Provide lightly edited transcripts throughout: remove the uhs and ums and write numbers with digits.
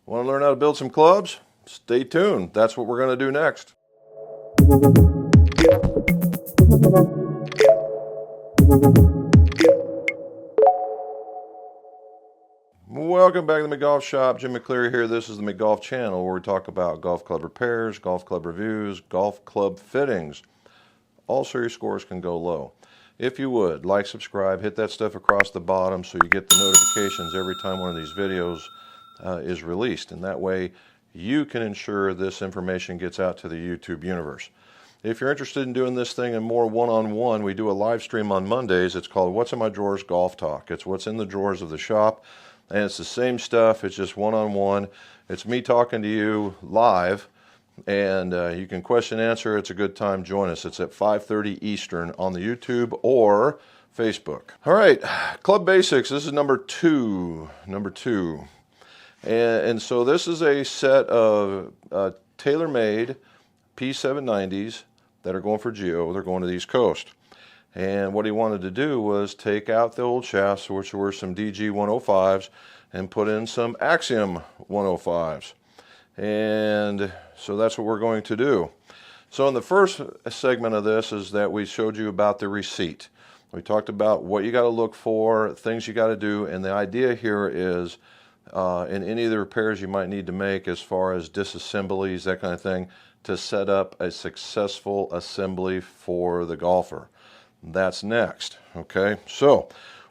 Want to learn how to build some clubs? Stay tuned. That's what we're going to do next. Welcome back to the McGolf Shop. Jim McCleary here. This is the McGolf channel where we talk about golf club repairs, golf club reviews, golf club fittings. Also, your scores can go low. If you would, like, subscribe, hit that stuff across the bottom so you get the notifications every time one of these videos is released. And that way you can ensure this information gets out to the YouTube universe. If you're interested in doing this thing and more one-on-one, we do a live stream on Mondays. It's called What's in My Drawers Golf Talk. It's what's in the drawers of the shop, and it's the same stuff. It's just one-on-one. It's me talking to you live, and you can question and answer. It's a good time. Join us. It's at 5:30 Eastern on the YouTube or Facebook. All right, Club Basics. This is number two. And so this is a set of tailor-made P790s that are going for Geo. They're going to the East Coast. And what he wanted to do was take out the old shafts, which were some DG 105s, and put in some Axiom 105s. And so that's what we're going to do. So in the first segment of this is that we showed you about the receipt. We talked about what you got to look for, things you got to do, and the idea here is in any of the repairs you might need to make as far as disassemblies, that kind of thing, to set up a successful assembly for the golfer. That's next. Okay, so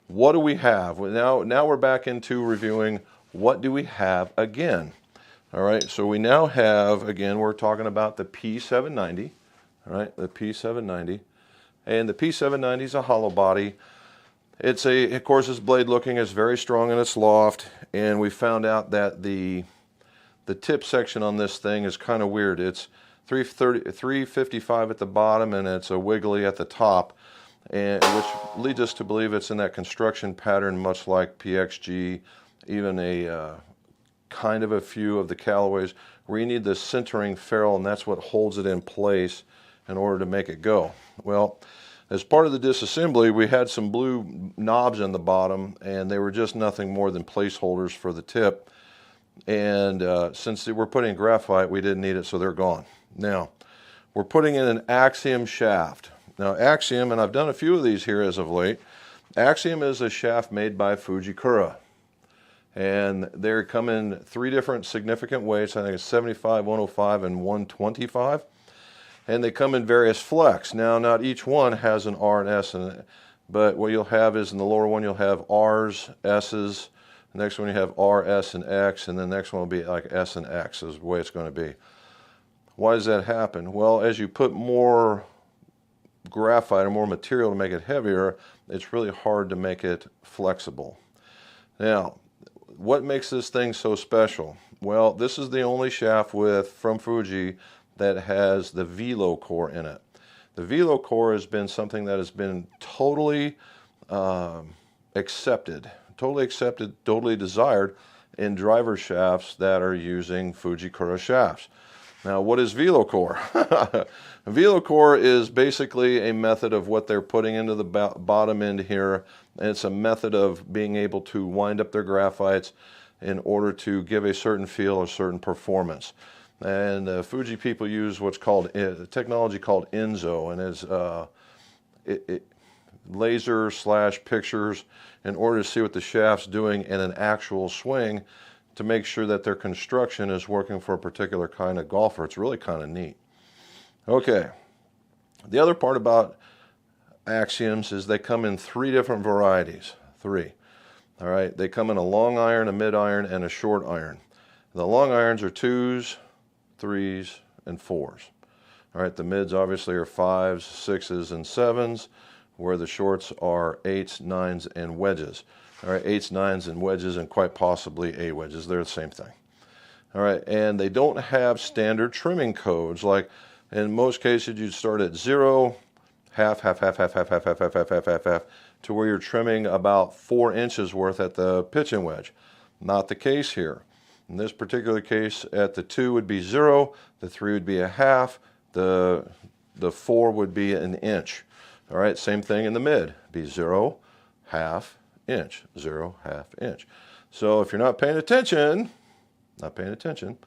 what do we have? Now we're back into reviewing what do we have again. All right, so we now have, again, we're talking about the P790, all right, the P790. And the P790 is a hollow body. It's of course, this blade looking is very strong in its loft, and we found out that the tip section on this thing is kind of weird. It's 355 at the bottom, and it's a wiggly at the top, and which leads us to believe it's in that construction pattern, much like PXG, even a kind of a few of the Callaways, where you need the centering ferrule, and that's what holds it in place in order to make it go. Well, as part of the disassembly, we had some blue knobs in the bottom, and they were just nothing more than placeholders for the tip. And since we're putting graphite, we didn't need it, so they're gone. Now, we're putting in an Axiom shaft. Now, Axiom, and I've done a few of these here as of late, Axiom is a shaft made by Fujikura. And they come in three different significant weights. I think it's 75, 105, and 125. And they come in various flex. Now, not each one has an R and S in it, but what you'll have is in the lower one you'll have R's, S's, the next one you have R, S, and X, and the next one will be like S and X is the way it's going to be. Why does that happen? Well, as you put more graphite or more material to make it heavier, it's really hard to make it flexible. Now, what makes this thing so special? Well, this is the only shaft from Fuji that has the Velo core in it. The Velo core has been something that has been totally accepted, totally desired in driver shafts that are using Fujikura shafts. Now, what is Velo core? Velo core is basically a method of what they're putting into the bottom end here, and it's a method of being able to wind up their graphites in order to give a certain feel or certain performance. And Fuji people use what's called technology called Enzo, and it's laser / pictures in order to see what the shaft's doing in an actual swing to make sure that their construction is working for a particular kind of golfer. It's really kind of neat. Okay, the other part about Axioms is they come in three different varieties. Three. All right, they come in a long iron, a mid iron, and a short iron. The long irons are 2s, 3s, and 4s. All right, the mids obviously are 5s, 6s, and 7s, where the shorts are 8s, 9s, and wedges. All right, 8s, 9s, and wedges, and quite possibly A wedges. They're the same thing. All right, and they don't have standard trimming codes. Like in most cases, you'd start at 0, half, to where you're trimming about 4 inches worth at the pitching wedge. Not the case here. In this particular case, at the 2 would be 0, the 3 would be a half, the 4 would be an inch. All right, same thing in the mid, be 0, half inch, 0, half inch. So if you're not paying attention, not paying attention,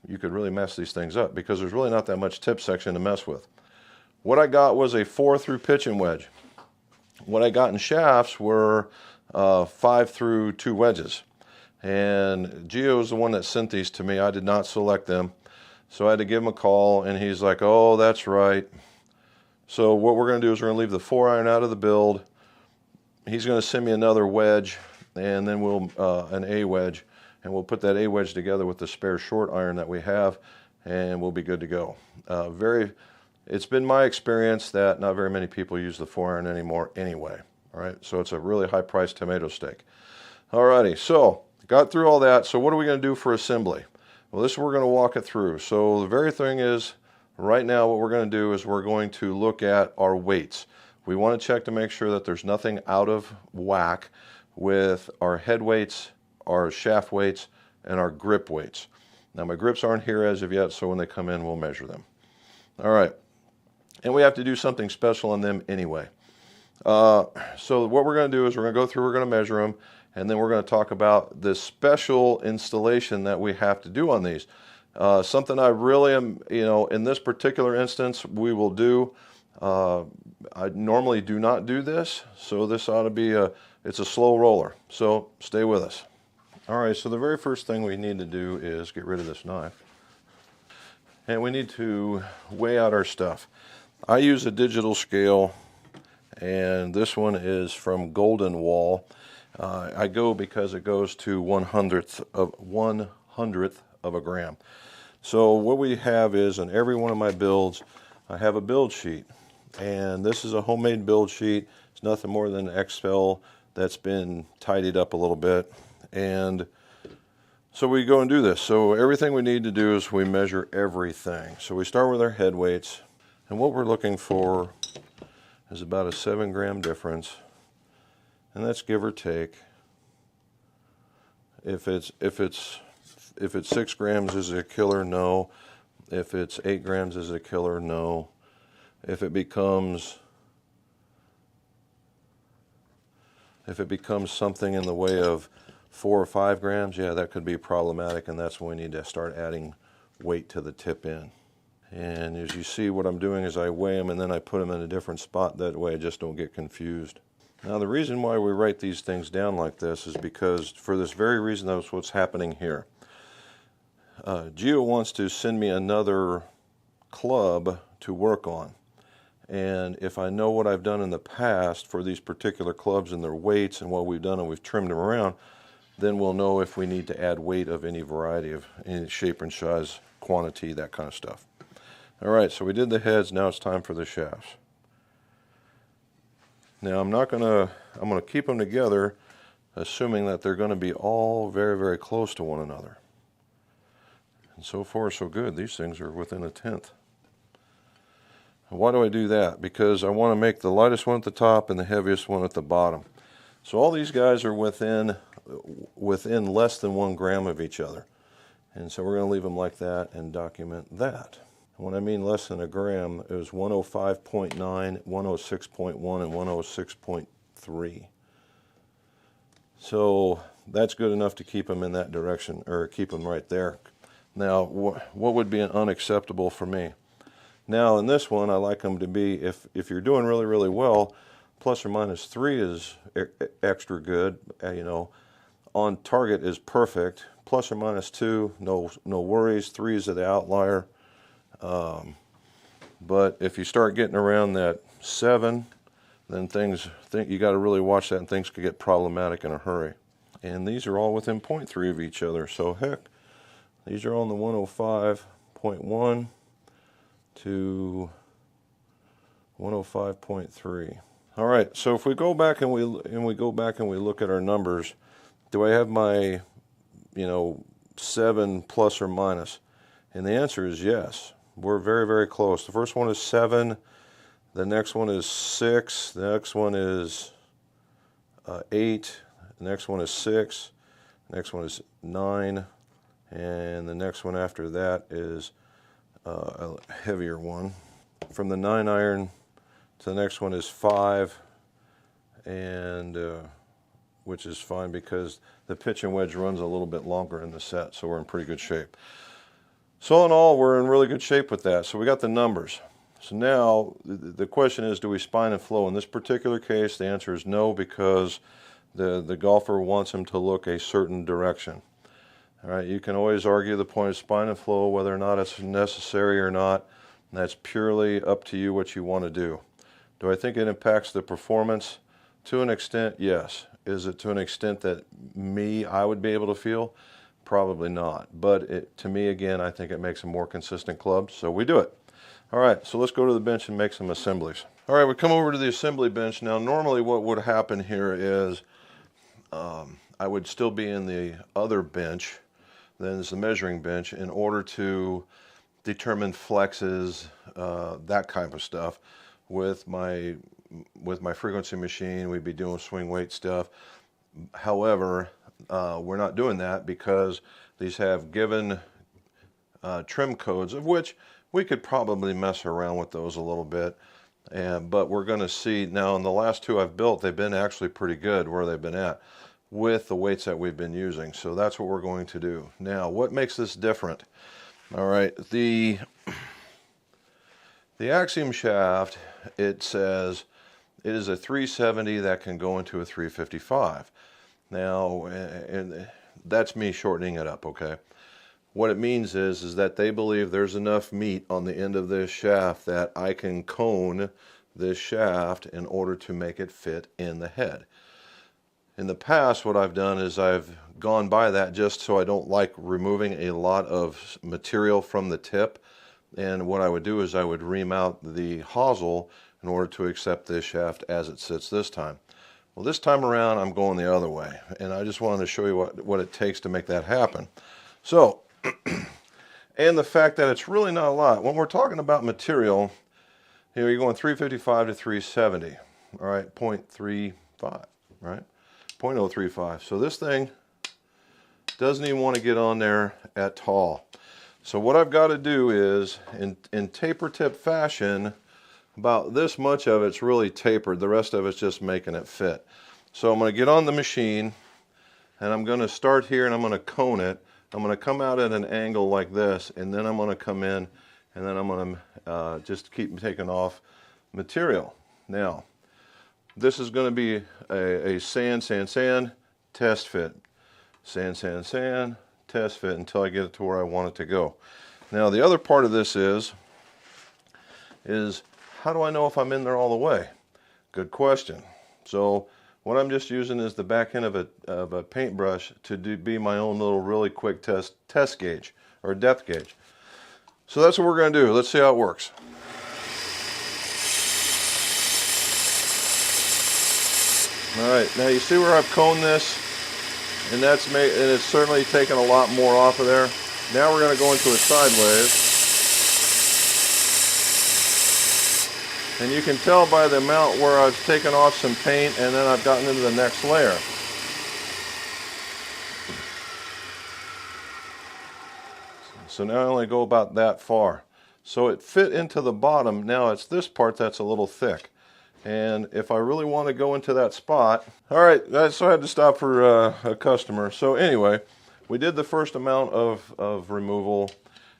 you could really mess these things up because there's really not that much tip section to mess with. What I got was a 4 through pitching wedge. What I got in shafts were 5 through 2 wedges. And Gio is the one that sent these to me. I did not select them. So I had to give him a call, and he's like, oh, that's right. So what we're going to do is we're going to leave the 4-iron out of the build. He's going to send me another wedge, and then we'll an A wedge, and we'll put that A wedge together with the spare short iron that we have, and we'll be good to go. It's been my experience that not very many people use the 4-iron anymore anyway. All right, so it's a really high-priced tomato steak. Alrighty, so got through all that. So what are we going to do for assembly? Well, this is we're going to walk it through. So the very thing is, right now what we're going to do is we're going to look at our weights. We want to check to make sure that there's nothing out of whack with our head weights, our shaft weights, and our grip weights. Now my grips aren't here as of yet, so when they come in, we'll measure them. All right. And we have to do something special on them anyway. So what we're going to do is we're going to go through, we're going to measure them, and then we're going to talk about this special installation that we have to do on these. Something I really am, in this particular instance, we will do. I normally do not do this, so this ought to be it's a slow roller. So stay with us. All right, so the very first thing we need to do is get rid of this knife. And we need to weigh out our stuff. I use a digital scale, and this one is from Golden Wall. I go because it goes to 1/100th of a gram. So what we have is, in every one of my builds, I have a build sheet. And this is a homemade build sheet. It's nothing more than Excel that's been tidied up a little bit. And so we go and do this. So everything we need to do is we measure everything. So we start with our head weights. And what we're looking for is about a 7-gram difference. And that's give or take. If it's 6 grams, is it a killer? No. If it's 8 grams, is it a killer? No. If it becomes something in the way of 4 or 5 grams, yeah, that could be problematic, and that's when we need to start adding weight to the tip in. And as you see, what I'm doing is I weigh them and then I put them in a different spot. That way I just don't get confused. Now the reason why we write these things down like this is because, for this very reason, that's what's happening here. Gio wants to send me another club to work on. And if I know what I've done in the past for these particular clubs and their weights and what we've done and we've trimmed them around, then we'll know if we need to add weight of any variety, of any shape and size, quantity, that kind of stuff. All right, so we did the heads, now it's time for the shafts. Now I'm going to keep them together, assuming that they're going to be all very, very close to one another. And so far so good. These things are within a tenth. Why do I do that? Because I want to make the lightest one at the top and the heaviest one at the bottom. So all these guys are within less than 1 gram of each other. And so we're going to leave them like that and document that. When I mean less than a gram, it was 105.9, 106.1, and 106.3. So that's good enough to keep them in that direction, or keep them right there. Now, what would be unacceptable for me? Now, in this one, I like them to be, if you're doing really, really well, plus or minus 3 is extra good. On target is perfect. Plus or minus 2, no worries. 3 is the outlier. But if you start getting around that 7, then you got to really watch that, and things could get problematic in a hurry. And these are all within 0.3 of each other. So heck, these are on the 105.1 to 105.3. All right. So if we go back and we look at our numbers, do I have my 7 plus or minus? And the answer is yes. We're very, very close. The first one is 7. The next one is 6. The next one is 8. The next one is 6. The next one is 9. And the next one after that is a heavier one. From the 9-iron to the next one is 5. And which is fine because the pitch and wedge runs a little bit longer in the set, so we're in pretty good shape. So all in all, we're in really good shape with that. So we got the numbers. So now the question is, do we spine and flow? In this particular case, the answer is no, because the golfer wants him to look a certain direction. All right, you can always argue the point of spine and flow, whether or not it's necessary or not. And that's purely up to you what you want to do. Do I think it impacts the performance? To an extent, yes. Is it to an extent that I would be able to feel? Probably not. But to me, again, I think it makes a more consistent club, so we do it. All right, so let's go to the bench and make some assemblies. All right, we come over to the assembly bench. Now, normally what would happen here is I would still be in the other bench, then there's the measuring bench, in order to determine flexes, that kind of stuff. With my frequency machine, we'd be doing swing weight stuff. However, we're not doing that because these have given trim codes, of which we could probably mess around with those a little bit. But we're going to see now, in the last two I've built, they've been actually pretty good where they've been at with the weights that we've been using. So that's what we're going to do. Now, what makes this different? All right, the Axiom shaft, it says it is a 370 that can go into a 355. Now, and that's me shortening it up, okay? What it means is that they believe there's enough meat on the end of this shaft that I can cone this shaft in order to make it fit in the head. In the past, what I've done is I've gone by that just so I don't like removing a lot of material from the tip. And what I would do is I would ream out the hosel in order to accept this shaft as it sits this time. Well, this time around, I'm going the other way. And I just wanted to show you what it takes to make that happen. So, and the fact that it's really not a lot. When we're talking about material, you're going 355 to 370, all right, 0.35, right, 0.035. So this thing doesn't even want to get on there at all. So what I've got to do is, in taper tip fashion, about this much of it's really tapered. The rest of it's just making it fit. So I'm going to get on the machine, and I'm going to start here, and I'm going to cone it. I'm going to come out at an angle like this, and then I'm going to come in, and then I'm going to just keep taking off material. Now, this is going to be a sand, sand, sand, test fit. Sand, sand, sand, test fit until I get it to where I want it to go. Now, the other part of this is how do I know if I'm in there all the way? Good question. So what I'm just using is the back end of a paintbrush to be my own little really quick test gauge, or depth gauge. So that's what we're going to do. Let's see how it works. All right, now you see where I've coned this, and it's certainly taken a lot more off of there. Now we're going to go into it sideways. And you can tell by the amount where I've taken off some paint and then I've gotten into the next layer. So now I only go about that far. So it fit into the bottom. Now it's this part that's a little thick. And if I really want to go into that spot, all right, so I had to stop for a customer. So anyway, we did the first amount of removal,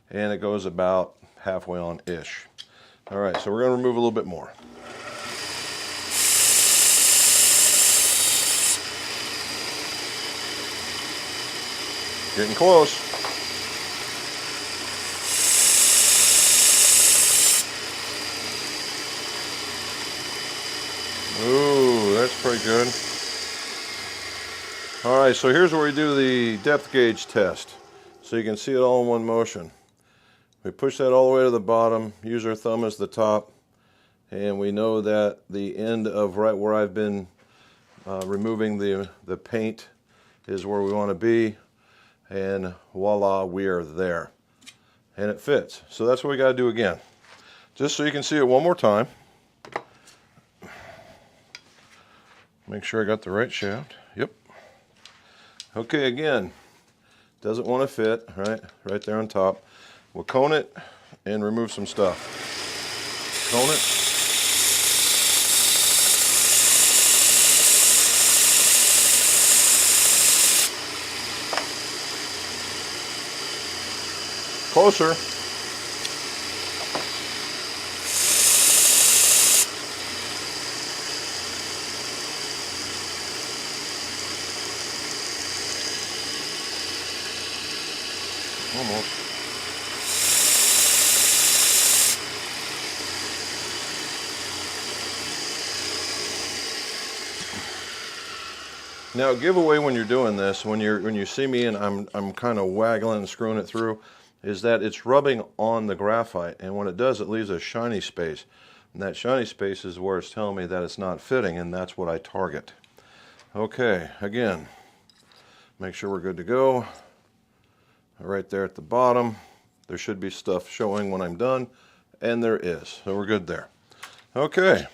and it goes about halfway on-ish. All right, so we're going to remove a little bit more. Getting close. Ooh, that's pretty good. All right, so here's where we do the depth gauge test. So you can see it all in one motion. We push that all the way to the bottom, use our thumb as the top, and we know that the end of right where I've been removing the paint is where we want to be, and voila, we are there. And it fits. So that's what we got to do again. Just so you can see it one more time. Make sure I got the right shaft. Yep. Okay, again, doesn't want to fit, right there on top. We'll cone it and remove some stuff. Cone it. Closer. Almost. Now, giveaway when you're doing this, when you see me and I'm kind of waggling and screwing it through, is that it's rubbing on the graphite, and when it does, it leaves a shiny space. And that shiny space is where it's telling me that it's not fitting, and that's what I target. Okay, again, make sure we're good to go. Right there at the bottom, there should be stuff showing when I'm done, and there is, so we're good there. Okay.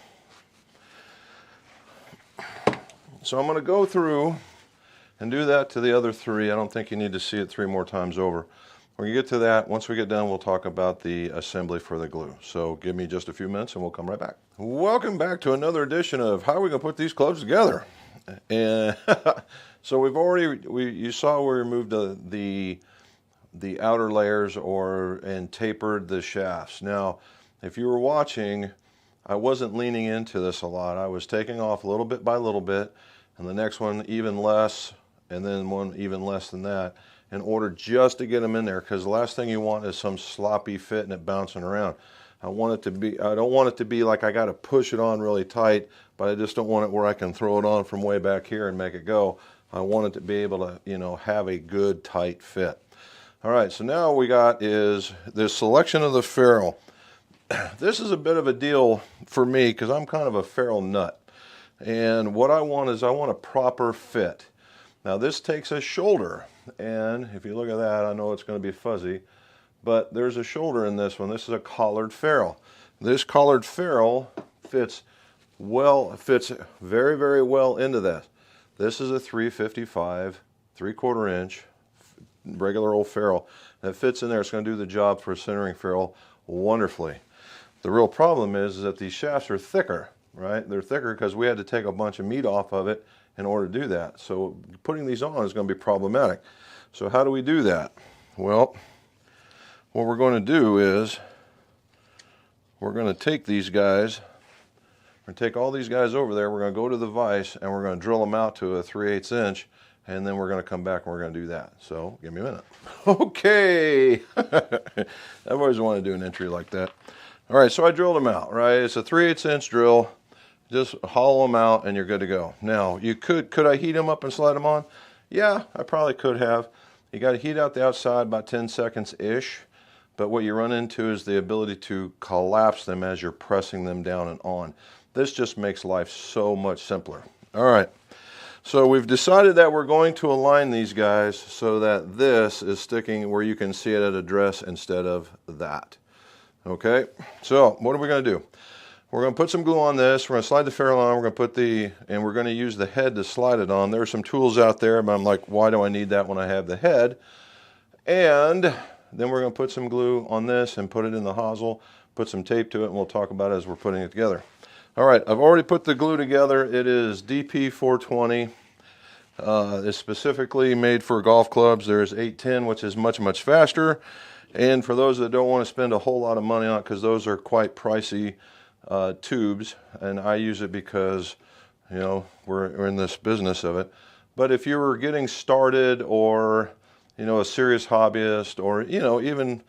So I'm going to go through and do that to the other three. I don't think you need to see it 3 more times over. When you get to that, once we get done, we'll talk about the assembly for the glue. So give me just a few minutes and we'll come right back. Welcome back to another edition of How Are We Going to Put These Clubs Together? And so you saw we removed the outer layers and tapered the shafts. Now, if you were watching, I wasn't leaning into this a lot. I was taking off little bit by little bit, and the next one even less, and then one even less than that, in order just to get them in there, because the last thing you want is some sloppy fit and it bouncing around. I don't want it to be like I got to push it on really tight, but I just don't want it where I can throw it on from way back here and make it go. I want it to be able to, have a good tight fit. All right, so now we got is the selection of the ferrule. This is a bit of a deal for me because I'm kind of a ferrule nut. And what I want is a proper fit. Now this takes a shoulder, and if you look at that, I know it's going to be fuzzy, but there's a shoulder in this one. This is a collared ferrule. This collared ferrule fits very, very well into that. This is a 355, 3/4 inch, regular old ferrule that fits in there. It's going to do the job for a centering ferrule wonderfully. The real problem is that these shafts are thicker, right? They're thicker because we had to take a bunch of meat off of it in order to do that. So putting these on is going to be problematic. So how do we do that? Well, what we're going to do is we're going to take these guys, we're going to take all these guys over there, we're going to go to the vise and we're going to drill them out to a 3/8 inch, and then we're going to come back and we're going to do that. So give me a minute. Okay. I've always wanted to do an entry like that. All right, so I drilled them out, right? It's a 3/8 inch drill. Just hollow them out and you're good to go. Now, you could I heat them up and slide them on? Yeah, I probably could have. You got to heat out the outside about 10 seconds-ish, but what you run into is the ability to collapse them as you're pressing them down and on. This just makes life so much simpler. All right, so we've decided that we're going to align these guys so that this is sticking where you can see it at address instead of that. Okay, so what are we going to do? We're going to put some glue on this. We're going to slide the ferrule on. We're going to and we're going to use the head to slide it on. There are some tools out there, but I'm like, why do I need that when I have the head? And then we're going to put some glue on this and put it in the hosel, put some tape to it, and we'll talk about it as we're putting it together. All right, I've already put the glue together. It is DP 420. It's specifically made for golf clubs. There's 810, which is much, much faster. And for those that don't want to spend a whole lot of money on it, because those are quite pricey tubes, and I use it because, we're in this business of it. But if you were getting started, or, a serious hobbyist, or, even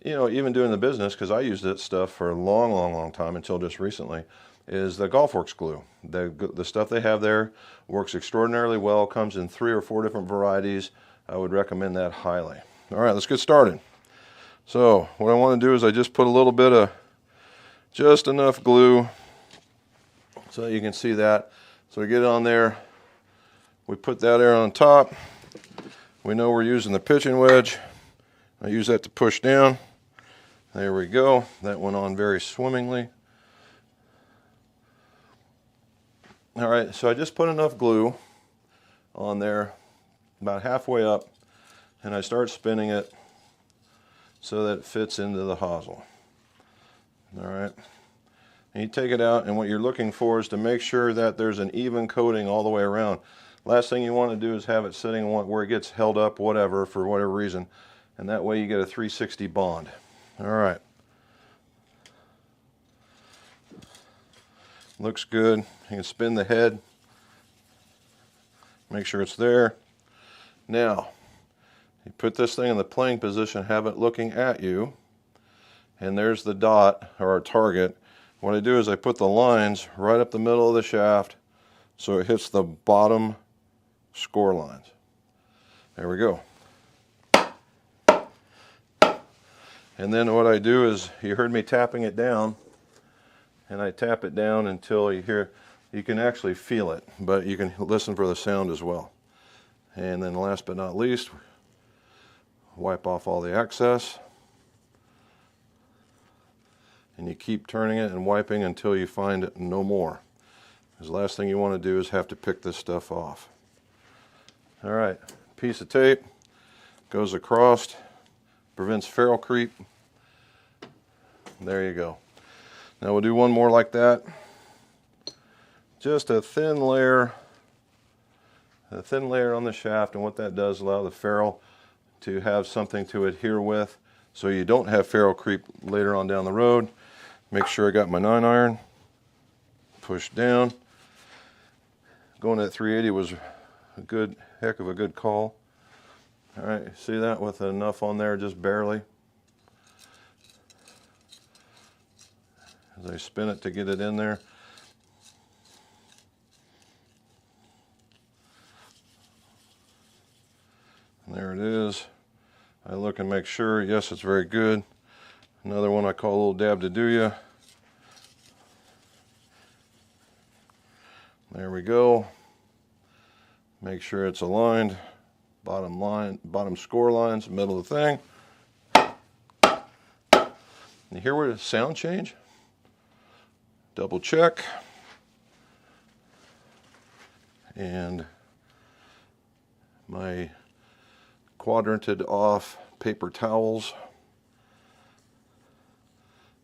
doing the business, because I used that stuff for a long, long, long time until just recently, is the Golfworks glue. The stuff they have there works extraordinarily well, comes in 3 or 4 different varieties. I would recommend that highly. All right, let's get started. So what I want to do is I just put a little bit of, just enough glue so that you can see that. So we get it on there, we put that there on top. We know we're using the pitching wedge. I use that to push down. There we go. That went on very swimmingly. All right, so I just put enough glue on there, about halfway up, and I start spinning it so that it fits into the hosel. All right, and you take it out, and what you're looking for is to make sure that there's an even coating all the way around. Last thing you want to do is have it sitting where it gets held up, for whatever reason, and that way you get a 360 bond. All right. Looks good. You can spin the head, make sure it's there. Now, you put this thing in the playing position, have it looking at you, and there's the dot, or our target. What I do is I put the lines right up the middle of the shaft so it hits the bottom score lines. There we go. And then what I do is, you heard me tapping it down, and I tap it down until you hear, you can actually feel it, but you can listen for the sound as well. And then last but not least, wipe off all the excess. And you keep turning it and wiping until you find no more. Because the last thing you want to do is have to pick this stuff off. All right, piece of tape goes across, prevents ferrule creep. There you go. Now we'll do one more like that. Just a thin layer on the shaft, and what that does allow the ferrule to have something to adhere with so you don't have ferrule creep later on down the road. Make sure I got my 9-iron, push down. Going at 380 was a good, heck of a good call. All right, see that with enough on there, just barely. As I spin it to get it in there. And there it is. I look and make sure, yes, it's very good. Another one I call a little dab to do ya. There we go. Make sure it's aligned. Bottom line, bottom score lines, middle of the thing. You hear where the sound change? Double check. And my quadranted off paper towels.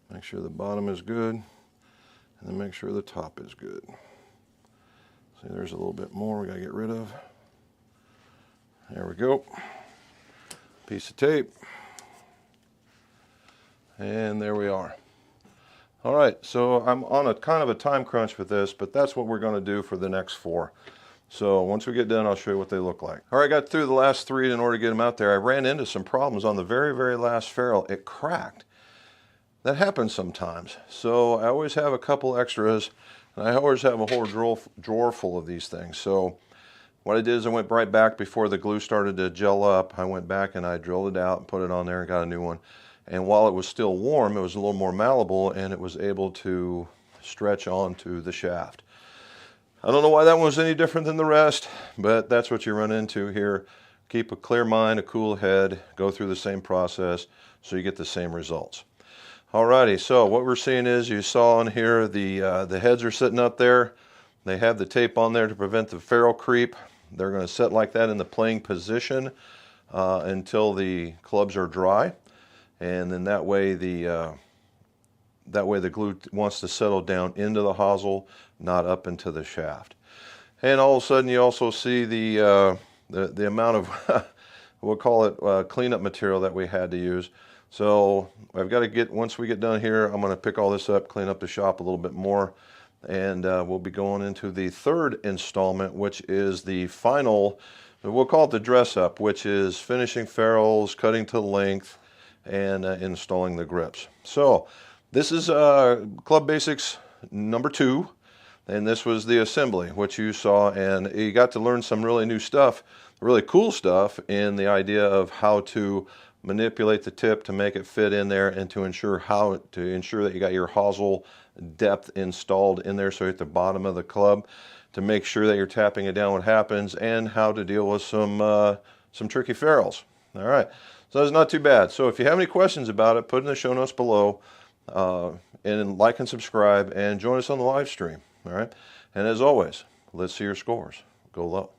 Make sure the bottom is good, and then make sure the top is good. See, there's a little bit more we gotta get rid of. There we go. Piece of tape. And there we are. All right, so I'm on a kind of a time crunch with this, but that's what we're gonna do for the next 4. So once we get done, I'll show you what they look like. All right, I got through the last 3 in order to get them out there. I ran into some problems on the very, very last ferrule. It cracked. That happens sometimes. So I always have a couple extras, and I always have a whole drawer full of these things. So what I did is I went right back before the glue started to gel up. I went back and I drilled it out and put it on there and got a new one. And while it was still warm, it was a little more malleable and it was able to stretch onto the shaft. I don't know why that one was any different than the rest, but that's what you run into here. Keep a clear mind, a cool head, go through the same process so you get the same results. Alrighty, so what we're seeing is, you saw on here, the heads are sitting up there. They have the tape on there to prevent the ferrule creep. They're going to sit like that in the playing position until the clubs are dry, and then that way the glue wants to settle down into the hosel, not up into the shaft. And all of a sudden, you also see the amount of we'll call it cleanup material that we had to use. So I've got to get, once we get done here, I'm going to pick all this up, clean up the shop a little bit more, and we'll be going into the 3rd installment, which is the final, we'll call it the dress up, which is finishing ferrules, cutting to length, and installing the grips. So this is Club Basics number 2, and this was the assembly, which you saw, and you got to learn some really new stuff, really cool stuff in the idea of how to manipulate the tip to make it fit in there, and to ensure that you got your hosel depth installed in there, so at the bottom of the club, to make sure that you're tapping it down what happens, and how to deal with some tricky ferrules. All right, so that's not too bad. So if you have any questions about it, put in the show notes below, and like and subscribe, and join us on the live stream. All right, and as always, let's see your scores. Go low.